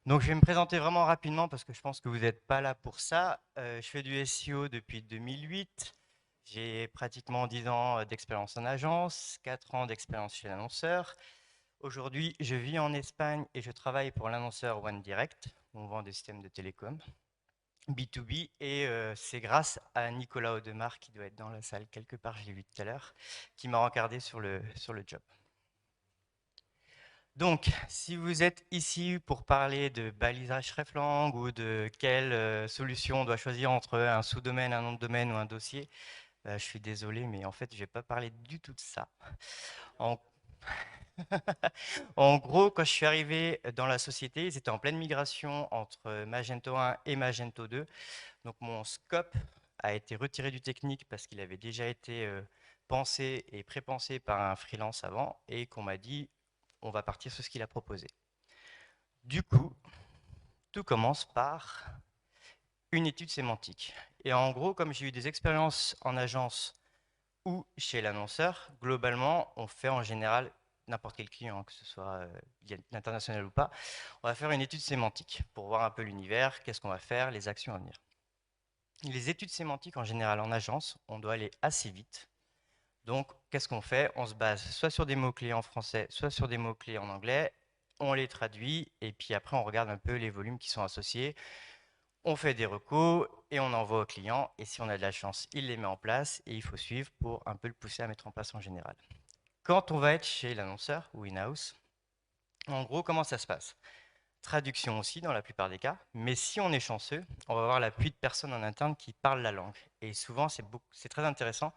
Donc, je vais me présenter vraiment rapidement parce que je pense que vous n'êtes pas là pour ça. Je fais du SEO depuis 2008. J'ai pratiquement 10 ans d'expérience en agence, 4 ans d'expérience chez l'annonceur. Aujourd'hui, je vis en Espagne et je travaille pour l'annonceur One Direct. On vend des systèmes de télécom B2B et c'est grâce à Nicolas Audemars qui doit être dans la salle quelque part, je l'ai vu tout à l'heure, qui m'a rencardé sur le job. Donc, si vous êtes ici pour parler de balisage hreflang ou de quelle solution on doit choisir entre un sous-domaine, un nom de domaine ou un dossier, je suis désolé, mais en fait, je ne vais pas parler du tout de ça. En... en gros, quand je suis arrivé dans la société, ils étaient en pleine migration entre Magento 1 et Magento 2. Donc, mon scope a été retiré du technique parce qu'il avait déjà été pensé et pré-pensé par un freelance avant et qu'on m'a dit on va partir sur ce qu'il a proposé. Du coup, tout commence par une étude sémantique. Et en gros, comme j'ai eu des expériences en agence ou chez l'annonceur, globalement, on fait en général n'importe quel client, que ce soit l'international ou pas, on va faire une étude sémantique pour voir un peu l'univers, qu'est-ce qu'on va faire, les actions à venir. Les études sémantiques, en général, en agence, on doit aller assez vite. Donc, qu'est-ce qu'on fait? On se base soit sur des mots-clés en français, soit sur des mots-clés en anglais, on les traduit, et puis après, on regarde un peu les volumes qui sont associés. On fait des recos et on envoie au client. Et si on a de la chance, il les met en place et il faut suivre pour un peu le pousser à mettre en place en général. Quand on va être chez l'annonceur ou in-house, en gros, comment ça se passe? Traduction aussi dans la plupart des cas, mais si on est chanceux, on va avoir l'appui de personnes en interne qui parlent la langue. Et souvent, c'est très intéressant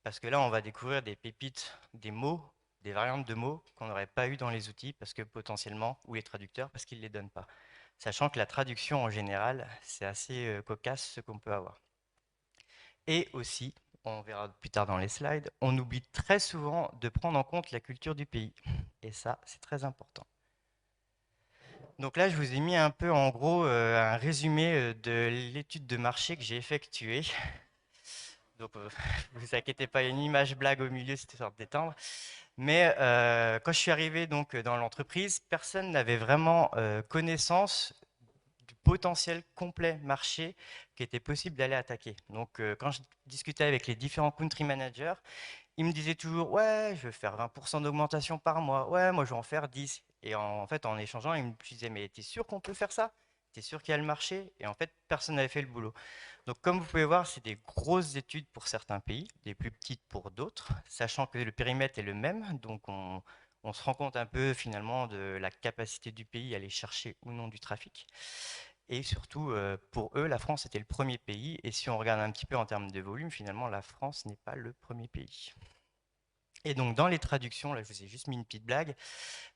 parce que là, on va découvrir des pépites, des mots, des variantes de mots qu'on n'aurait pas eu dans les outils parce que potentiellement, ou les traducteurs, parce qu'ils ne les donnent pas. Sachant que la traduction en général, c'est assez cocasse ce qu'on peut avoir. Et aussi, on verra plus tard dans les slides, on oublie très souvent de prendre en compte la culture du pays. Et ça, c'est très important. Donc là, je vous ai mis un peu en gros un résumé de l'étude de marché que j'ai effectuée. Donc, vous inquiétez pas, il y a une image blague au milieu, c'était sorte d'étendre. Mais quand je suis arrivé donc dans l'entreprise, personne n'avait vraiment connaissance du potentiel complet marché qui était possible d'aller attaquer. Donc, quand je discutais avec les différents country managers, ils me disaient toujours, ouais, je vais faire 20% d'augmentation par mois. Ouais, moi, je vais en faire 10. Et en fait, en échangeant, ils me disaient, mais t'es sûr qu'on peut faire ça? T'es sûr qu'il y a le marché? Et en fait, personne n'avait fait le boulot. Donc, comme vous pouvez voir, c'est des grosses études pour certains pays, des plus petites pour d'autres, sachant que le périmètre est le même. Donc, on se rend compte un peu finalement de la capacité du pays à aller chercher ou non du trafic. Et surtout, pour eux, la France était le premier pays. Et si on regarde un petit peu en termes de volume, finalement, la France n'est pas le premier pays. Et donc, dans les traductions, là, je vous ai juste mis une petite blague.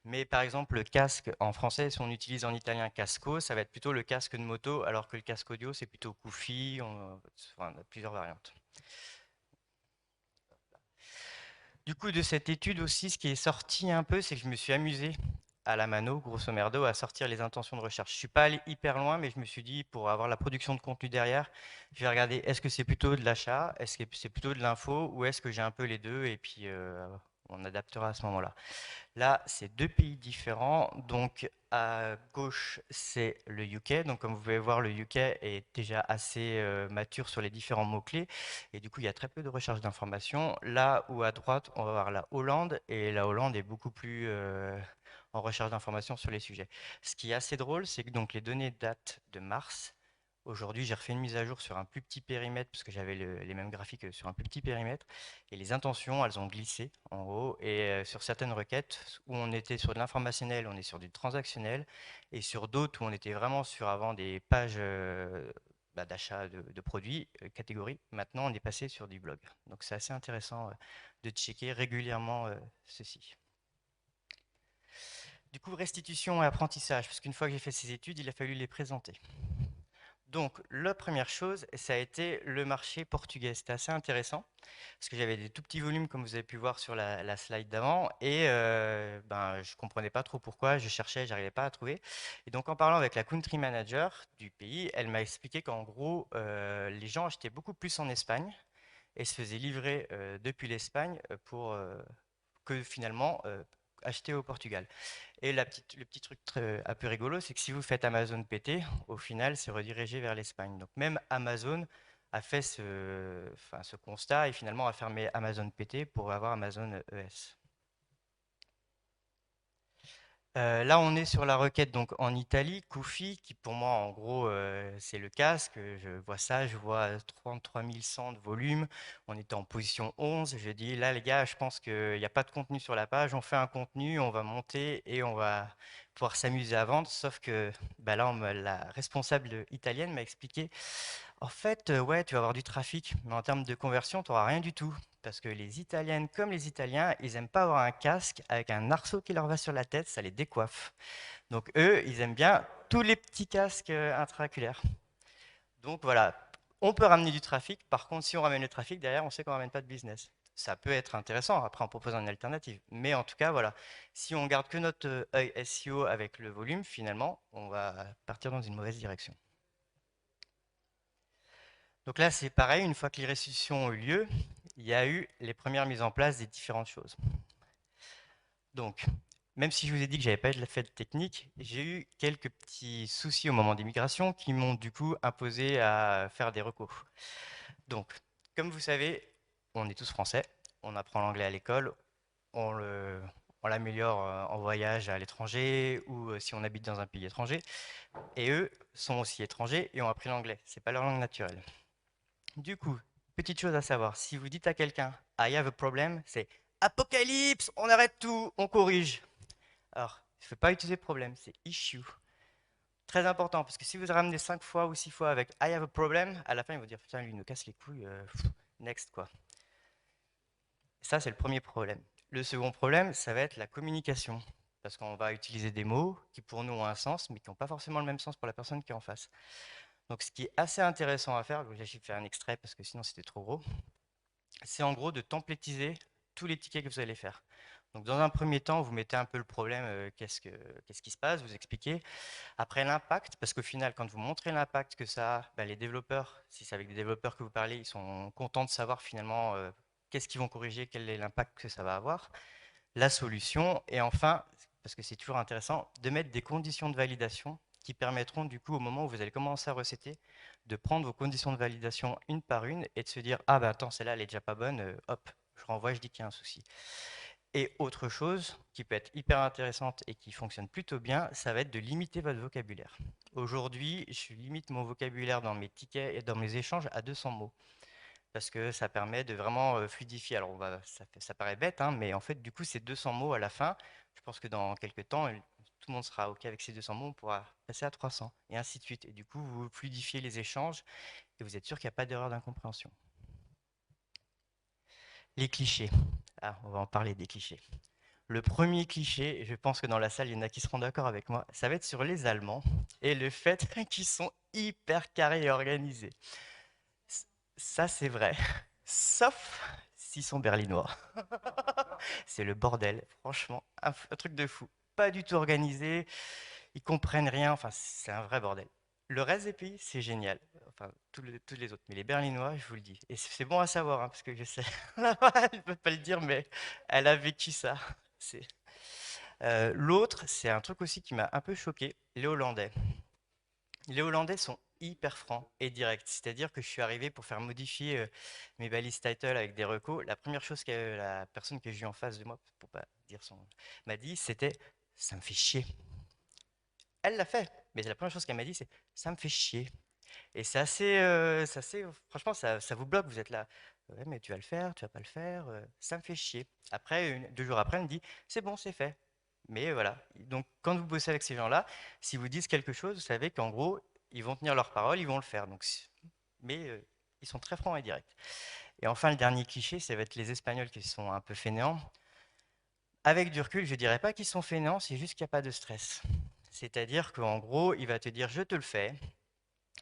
Mais par exemple, le casque en français, si on utilise en italien casco, ça va être plutôt le casque de moto, alors que le casque audio, c'est plutôt Kufi. Enfin, on a plusieurs variantes. Du coup, de cette étude aussi, ce qui est sorti un peu, c'est que je me suis amusé à la mano, grosso merdo, à sortir les intentions de recherche. Je suis pas allé hyper loin, mais je me suis dit, pour avoir la production de contenu derrière, je vais regarder, est-ce que c'est plutôt de l'achat, est-ce que c'est plutôt de l'info, ou est-ce que j'ai un peu les deux, et puis on adaptera à ce moment-là. Là, c'est deux pays différents. Donc, à gauche, c'est le UK. Donc, comme vous pouvez voir, le UK est déjà assez mature sur les différents mots-clés. Et du coup, il y a très peu de recherche d'informations. Là où à droite, on va voir la Hollande. Et la Hollande est beaucoup plus en recherche d'informations sur les sujets. Ce qui est assez drôle, c'est que donc, les données datent de mars. Aujourd'hui, j'ai refait une mise à jour sur un plus petit périmètre, parce que j'avais les mêmes graphiques sur un plus petit périmètre. Et les intentions, elles ont glissé en haut. Et sur certaines requêtes où on était sur de l'informationnel, on est sur du transactionnel. Et sur d'autres où on était vraiment sur avant des pages d'achat de produits, catégories, maintenant on est passé sur du blog. Donc c'est assez intéressant de checker régulièrement ceci. Du coup, restitution et apprentissage, parce qu'une fois que j'ai fait ces études, il a fallu les présenter. Donc, la première chose, ça a été le marché portugais. C'était assez intéressant parce que j'avais des tout petits volumes, comme vous avez pu voir sur la slide d'avant, et ben, je ne comprenais pas trop pourquoi. Je cherchais, j'arrivais pas à trouver. Et donc, en parlant avec la country manager du pays, elle m'a expliqué qu'en gros, les gens achetaient beaucoup plus en Espagne et se faisaient livrer depuis l'Espagne pour que finalement acheter au Portugal. Et le petit truc un peu rigolo, c'est que si vous faites Amazon PT, au final, c'est redirigé vers l'Espagne. Donc même Amazon a fait enfin, ce constat et finalement a fermé Amazon PT pour avoir Amazon ES. Là, on est sur la requête donc en Italie, Kufi, qui pour moi, en gros, c'est le casque. Je vois ça, je vois 33 100 de volume. On était en position 11. Je dis, là, les gars, je pense qu'il n'y a pas de contenu sur la page. On fait un contenu, on va monter et on va pouvoir s'amuser à vendre. Sauf que bah là, la responsable italienne m'a expliqué, en fait, ouais, tu vas avoir du trafic, mais en termes de conversion, tu n'auras rien du tout. Parce que les Italiennes, comme les Italiens, ils n'aiment pas avoir un casque avec un arceau qui leur va sur la tête, ça les décoiffe. Donc eux, ils aiment bien tous les petits casques intraoculaires. Donc voilà, on peut ramener du trafic. Par contre, si on ramène le trafic, derrière, on sait qu'on ne ramène pas de business. Ça peut être intéressant après en proposant une alternative. Mais en tout cas, voilà, si on garde que notre œil SEO avec le volume, finalement, on va partir dans une mauvaise direction. Donc là, c'est pareil, une fois que les restitutions ont eu lieu, il y a eu les premières mises en place des différentes choses. Donc, même si je vous ai dit que j'avais pas fait de technique, j'ai eu quelques petits soucis au moment des migrations qui m'ont du coup imposé à faire des recours. Donc, comme vous savez, on est tous français, on apprend l'anglais à l'école, on on l'améliore en voyage à l'étranger ou si on habite dans un pays étranger. Et eux sont aussi étrangers et ont appris l'anglais. C'est pas leur langue naturelle. Du coup, petite chose à savoir, si vous dites à quelqu'un I have a problem, c'est apocalypse, on arrête tout, on corrige. Alors, il ne faut pas utiliser problème, c'est issue. Très important, parce que si vous ramenez 5 fois ou 6 fois avec I have a problem, à la fin, ils vont dire putain, lui, il nous casse les couilles, next, quoi. Ça, c'est le premier problème. Le second problème, ça va être la communication. Parce qu'on va utiliser des mots qui pour nous ont un sens, mais qui n'ont pas forcément le même sens pour la personne qui est en face. Donc, ce qui est assez intéressant à faire, j'ai fait un extrait parce que sinon c'était trop gros, c'est en gros de templétiser tous les tickets que vous allez faire. Donc, dans un premier temps, vous mettez un peu le problème, qu'est-ce qui se passe, vous expliquez. Après l'impact, parce qu'au final, quand vous montrez l'impact que ça a, ben, les développeurs, si c'est avec des développeurs que vous parlez, ils sont contents de savoir finalement qu'est-ce qu'ils vont corriger, quel est l'impact que ça va avoir, la solution, et enfin, parce que c'est toujours intéressant, de mettre des conditions de validation qui permettront du coup au moment où vous allez commencer à recéter, de prendre vos conditions de validation une par une et de se dire ah ben attends celle-là elle est déjà pas bonne, hop, je renvoie, je dis qu'il y a un souci. Et autre chose qui peut être hyper intéressante et qui fonctionne plutôt bien, ça va être de limiter votre vocabulaire. Aujourd'hui, je limite mon vocabulaire dans mes tickets et dans mes échanges à 200 mots parce que ça permet de vraiment fluidifier. Alors, ça paraît bête, hein, mais en fait, du coup, ces 200 mots à la fin, je pense que dans quelques temps, tout le monde sera OK avec ces 200 mots, on pourra passer à 300 et ainsi de suite. Et du coup, vous fluidifiez les échanges et vous êtes sûr qu'il n'y a pas d'erreur d'incompréhension. Les clichés. Ah, on va en parler des clichés. Le premier cliché, je pense que dans la salle, il y en a qui seront d'accord avec moi, ça va être sur les Allemands et le fait qu'ils sont hyper carrés et organisés. Ça, c'est vrai. Sauf s'ils sont berlinois. C'est le bordel, franchement, un truc de fou. Pas du tout organisé, ils comprennent rien, enfin, c'est un vrai bordel. Le reste des pays, c'est génial. Enfin, tous les autres. Mais les Berlinois, je vous le dis. Et c'est bon à savoir, hein, parce que je sais. Elle ne peut pas le dire, mais elle a vécu ça. C'est l'autre, c'est un truc aussi qui m'a un peu choqué, les Hollandais. Les Hollandais sont hyper francs et directs. C'est-à-dire que je suis arrivé pour faire modifier mes balises title avec des recos. La première chose que la personne que j'ai eu en face de moi, pour pas dire son, m'a dit, c'était ça me fait chier. Elle l'a fait, mais la première chose qu'elle m'a dit, c'est ça me fait chier. Et franchement, ça vous bloque. Vous êtes là, ouais, mais tu vas le faire, tu vas pas le faire, ça me fait chier. Après, 2 jours après, elle me dit, c'est bon, c'est fait. Mais voilà. Donc, quand vous bossez avec ces gens-là, si vous disent quelque chose, vous savez qu'en gros, ils vont tenir leur parole, ils vont le faire. Donc, mais ils sont très francs et directs. Et enfin, le dernier cliché, ça va être les Espagnols qui sont un peu fainéants. Avec du recul, je dirais pas qu'ils sont fainéants, c'est juste qu'il n'y a pas de stress. C'est-à-dire qu'en gros, il va te dire, je te le fais,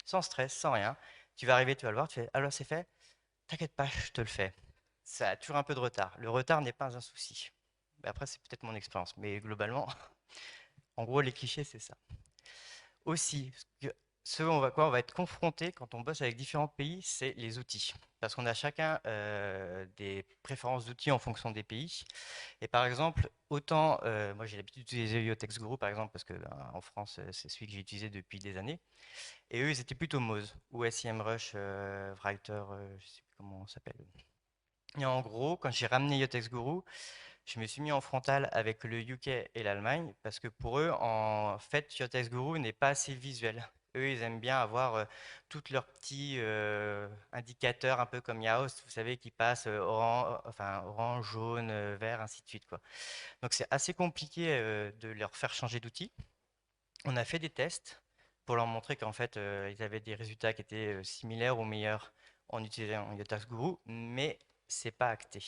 sans stress, sans rien. Tu vas arriver, tu vas le voir, tu fais alors c'est fait, t'inquiète pas, je te le fais. Ça a toujours un peu de retard. Le retard n'est pas un souci. Mais après, c'est peut-être mon expérience, mais globalement, en gros, les clichés, c'est ça. Aussi, ce on va être confronté quand on bosse avec différents pays, c'est les outils. Parce qu'on a chacun des préférences d'outils en fonction des pays. Et par exemple, autant, moi j'ai l'habitude d'utiliser Yotex Guru par exemple, parce que ben, en France, c'est celui que j'ai utilisé depuis des années. Et eux, ils étaient plutôt Moz ou SEMrush, Writer, je sais plus comment on s'appelle. Et en gros, quand j'ai ramené Yotex Guru, je me suis mis en frontal avec le UK et l'Allemagne parce que pour eux, en fait, Yotex Guru n'est pas assez visuel. Eux, ils aiment bien avoir tous leurs petits indicateurs, un peu comme Yoast, vous savez, qui passent orange, enfin, orange, jaune, vert, ainsi de suite, quoi. Donc c'est assez compliqué de leur faire changer d'outil. On a fait des tests pour leur montrer qu'en fait, ils avaient des résultats qui étaient similaires ou meilleurs en utilisant Yotex Guru, mais c'est pas acté.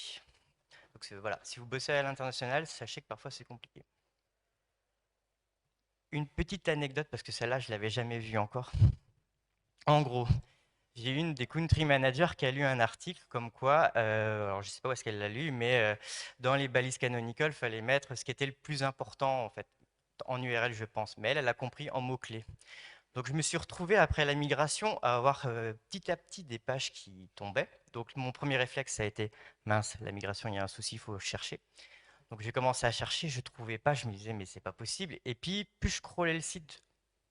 Donc voilà, si vous bossez à l'international, sachez que parfois c'est compliqué. Une petite anecdote, parce que celle-là, je l'avais jamais vue encore. En gros, j'ai une des country managers qui a lu un article comme quoi, alors je sais pas où est-ce qu'elle l'a lu, mais dans les balises canonical, il fallait mettre ce qui était le plus important en fait, en URL je pense, mais elle a compris en mots-clés. Donc je me suis retrouvé après la migration à avoir petit à petit des pages qui tombaient. Donc mon premier réflexe, ça a été, mince, la migration, il y a un souci, il faut chercher. Donc j'ai commencé à chercher, je trouvais pas, je me disais mais c'est pas possible. Et puis plus je scrollais le site,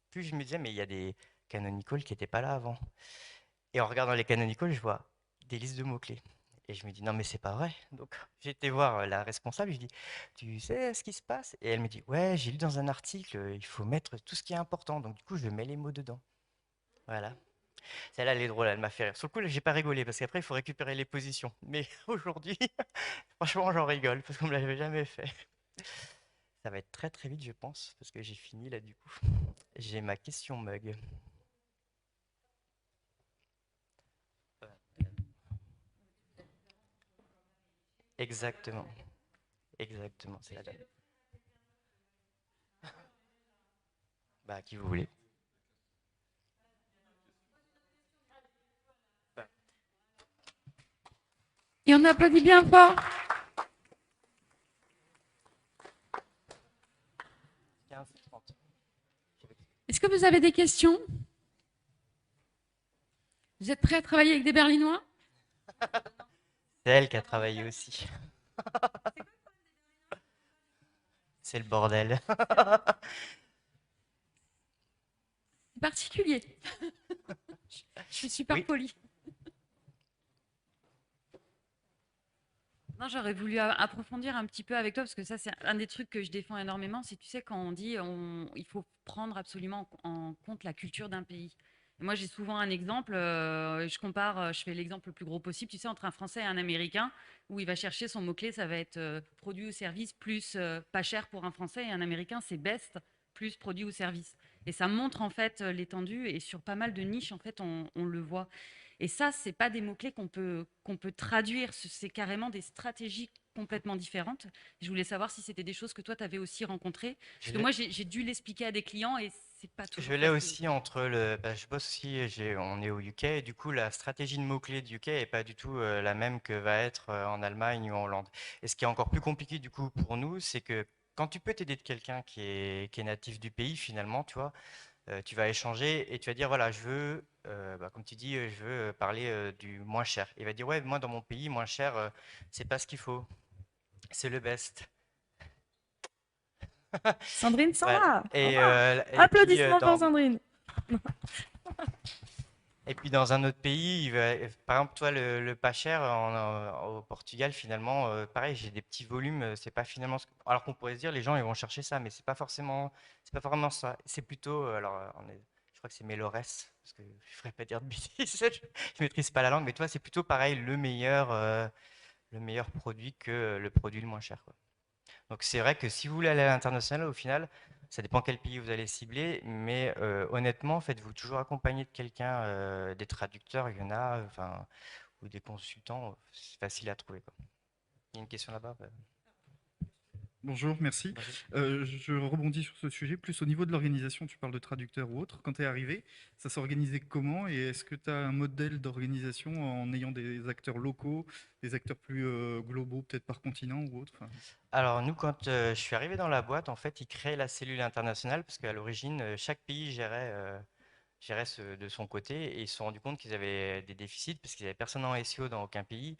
plus je me disais mais il y a des canonical qui n'étaient pas là avant. Et en regardant les canonical, je vois des listes de mots-clés. Et je me dis non mais c'est pas vrai. Donc j'ai été voir la responsable, je dis tu sais ce qui se passe? Et elle me dit ouais j'ai lu dans un article, il faut mettre tout ce qui est important. Donc du coup je mets les mots dedans. Voilà. Celle-là elle est drôle, elle m'a fait rire. Sur le coup là, j'ai pas rigolé parce qu'après il faut récupérer les positions. Mais aujourd'hui, franchement j'en rigole parce qu'on me l'avait jamais fait. Ça va être très très vite, je pense, parce que j'ai fini là du coup. J'ai ma question mug. Exactement, exactement, c'est la dame. Bah, qui vous voulez. Et on applaudit bien fort. 15, 30. Est-ce que vous avez des questions? Vous êtes prêts à travailler avec des Berlinois? C'est elle qui a travaillé aussi. C'est le bordel. C'est particulier. Je suis super Oui, polie. Non, j'aurais voulu approfondir un petit peu avec toi parce que ça, c'est un des trucs que je défends énormément. C'est, tu sais, quand on dit il faut prendre absolument en compte la culture d'un pays. Et moi, j'ai souvent un exemple. Je compare, je fais l'exemple le plus gros possible. Tu sais, entre un Français et un Américain, où il va chercher son mot-clé, ça va être produit ou service plus pas cher pour un Français et un Américain, c'est best plus produit ou service. Et ça montre en fait l'étendue et sur pas mal de niches, en fait, on le voit. Et ça, c'est pas des mots-clés qu'on peut traduire, c'est carrément des stratégies complètement différentes. Je voulais savoir si c'était des choses que toi, tu avais aussi rencontrées. je Parce que l'ai moi, j'ai dû l'expliquer à des clients et c'est pas je toujours l'ai facile. aussi entre le. Bah, je bosse aussi, on est au UK, et du coup, la stratégie de mots-clés du UK n'est pas du tout la même que va être en Allemagne ou en Hollande. Et ce qui est encore plus compliqué du coup pour nous, c'est que quand tu peux t'aider de quelqu'un qui est natif du pays, finalement, tu vois, tu vas échanger et tu vas dire voilà, je veux, bah, comme tu dis, je veux parler du moins cher. Il va dire ouais, moi dans mon pays, moins cher, c'est pas ce qu'il faut, c'est le best. Sandrine s'en Voilà. va. Au Et, revoir. puis Applaudissements pour Sandrine. dans un autre pays, par exemple toi le pas cher au Portugal finalement, pareil, j'ai des petits volumes, c'est pas finalement alors qu'on pourrait se dire les gens ils vont chercher ça, mais c'est pas vraiment ça. C'est plutôt alors je crois que c'est Melores parce que je ferais pas dire de bêtises, je maîtrise pas la langue, mais toi c'est plutôt pareil le meilleur produit que le produit le moins cher, quoi. Donc c'est vrai que si vous voulez aller à l'international, au final, ça dépend quel pays vous allez cibler, mais honnêtement, faites-vous toujours accompagner de quelqu'un, des traducteurs, il y en a, enfin, ou des consultants, c'est facile à trouver, quoi. Il y a une question là-bas? Bonjour, merci. Vas-y. Je rebondis sur ce sujet, plus au niveau de l'organisation, tu parles de traducteur ou autre. Quand tu es arrivé, ça s'organisait comment et est-ce que tu as un modèle d'organisation en ayant des acteurs locaux, des acteurs plus globaux, peut-être par continent ou autre? Enfin, Alors nous, quand je suis arrivé dans la boîte, en fait, ils créaient la cellule internationale parce qu'à l'origine, chaque pays gérait gérait de son côté et ils se sont rendus compte qu'ils avaient des déficits parce qu'ils n'avaient personne en SEO dans aucun pays.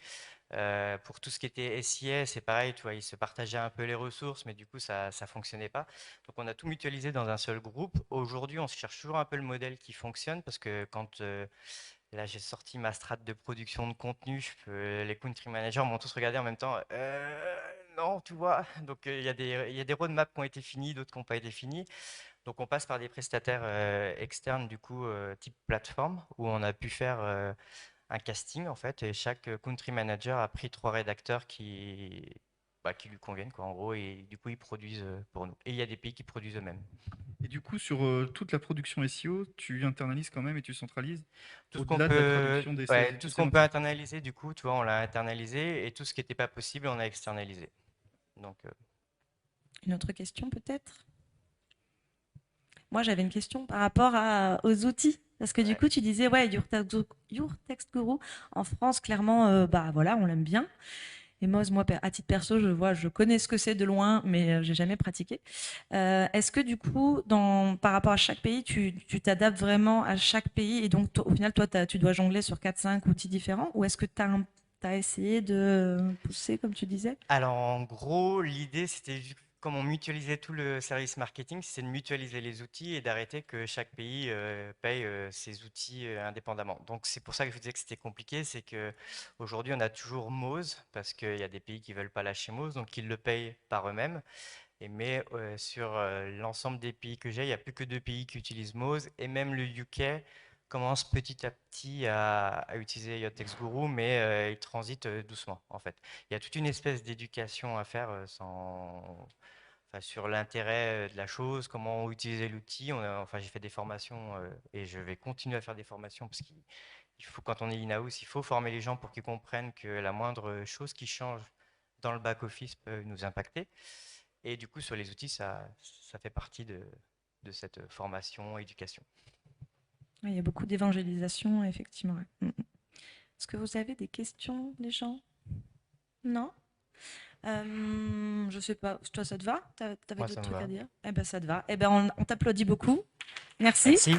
Pour tout ce qui était SIA, c'est pareil, tu vois, ils se partageaient un peu les ressources, mais du coup, ça ne fonctionnait pas. Donc, on a tout mutualisé dans un seul groupe. Aujourd'hui, on se cherche toujours un peu le modèle qui fonctionne parce que quand là, j'ai sorti ma strate de production de contenu, les country managers m'ont tous regardé en même temps. Non, tu vois. Donc, il y a des roadmaps qui ont été finis, d'autres qui n'ont pas été finis. Donc, on passe par des prestataires externes, du coup, type plateforme, où on a pu faire un casting, en fait, et chaque country manager a pris 3 rédacteurs qui lui conviennent, quoi, en gros, et du coup, ils produisent pour nous. Et il y a des pays qui produisent eux-mêmes. Et du coup, sur toute la production SEO, tu internalises quand même et tu centralises Tout ce qu'on au-delà de la peut, traduction des ouais, tout ce qu'on peut sémantiques. internaliser, du coup, tu vois, on l'a internalisé, et tout ce qui n'était pas possible, on a externalisé. Donc, Une autre question peut-être? Moi, j'avais une question par rapport aux outils. Parce que du ouais. coup, tu disais, ouais, Your Text Guru, en France, clairement, bah voilà, on l'aime bien. Et moi, à titre perso, je connais ce que c'est de loin, mais j'ai jamais pratiqué. Est-ce que du coup, par rapport à chaque pays, tu t'adaptes vraiment à chaque pays et donc au final, toi, tu dois jongler sur 4-5 outils différents ou est-ce que tu as essayé de pousser, comme tu disais? Alors, en gros, l'idée, c'était, comme on mutualisait tout le service marketing, c'est de mutualiser les outils et d'arrêter que chaque pays paye ses outils indépendamment. Donc, c'est pour ça que je vous disais que c'était compliqué, c'est que aujourd'hui, on a toujours Moz, parce qu'il y a des pays qui veulent pas lâcher Moz, donc ils le payent par eux-mêmes. Mais sur l'ensemble des pays que j'ai, il n'y a plus que 2 pays qui utilisent Moz, et même le UK commence petit à petit à utiliser Yotex Guru, mais il transite doucement en fait. Il y a toute une espèce d'éducation à faire enfin, sur l'intérêt de la chose, comment utiliser l'outil. Enfin, j'ai fait des formations et je vais continuer à faire des formations parce qu'il faut, quand on est in-house, il faut former les gens pour qu'ils comprennent que la moindre chose qui change dans le back-office peut nous impacter. Et du coup, sur les outils, ça fait partie de cette formation, éducation. Oui, il y a beaucoup d'évangélisation, effectivement. Ouais. Est-ce que vous avez des questions, les gens? Non? Je sais pas. Toi, ça te va? T'avais Moi, d'autres ça me trucs à va. dire? Eh ben, ça te va. Eh ben, on t'applaudit beaucoup. Merci. Merci.